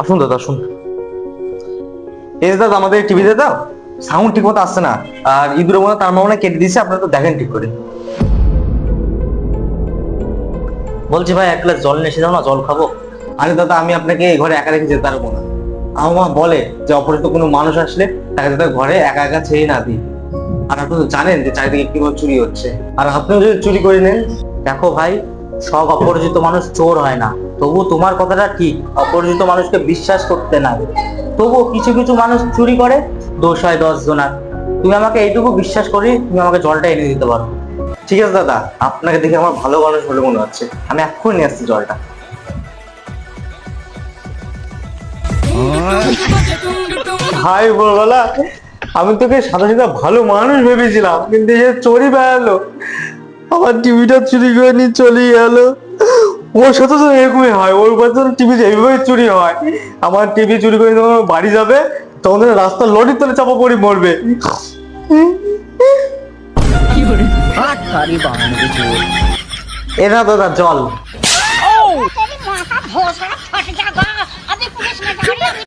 আসুন দাদা আসুন। এই যে দাদা আমাদের টিভিতে দাও সাউন্ড ঠিক মতো আসছে না, আর ইঁদুরের মতো তার মানে কেটে দিয়েছে, আপনারা তো দেখেন ঠিক করে। বলছি ভাই এক গ্লাস জল নিয়ে এসে দাও না, জল খাবো। আরে দাদা আমি আপনাকে এই ঘরে একা রেখে যেতে পারবো না। আমার মা বলে যে অপরিচিত কোনো মানুষ আসলে তাকে যাতে ঘরে একা একা ছেড়ে না দিই। আর আপনি তো জানেন যে চারিদিকে কিভাবে চুরি হচ্ছে, আর আপনিও যদি চুরি করে নেন। দেখো ভাই, সব অপরিচিত মানুষ চোর হয় না। তবু তোমার কথাটা ঠিক, অপরিচিত মানুষকে বিশ্বাস করতে নাই। তবু কিছু কিছু মানুষ চুরি করে, দোষ হয় 10 জনার। তুমি আমাকে এইটুকু বিশ্বাস করি, তুমি আমাকে জলটা এনে দিতে পারো। ঠিক আছে দাদা, আপনাকে দেখে আমার ভালো মানুষ বলে মনে হচ্ছে, আমি এক্ষুনি নিয়ে আসছি জলটা। হাই বলবালা, আমি তোকে সাদা সাদা ভালো মানুষ ভেবেছিলাম, কিন্তু সে চোরই বেড়ালো, আমার টিভিটা চুরি করে নিয়ে চলে গেল। ওর সাথে তো এরকমই হয়, ওর বাচ্চার টিভি এইভাবে চুরি হয়। আমার টিভি চুরি করে যখন বাড়ি যাবে তখন রাস্তার লরির তলে চাপা পড়ে মরবে। এরা দাদা জল। तेरी माँ का भोसड़ा फट जाएगा। अभी पुलिस में जा रही है।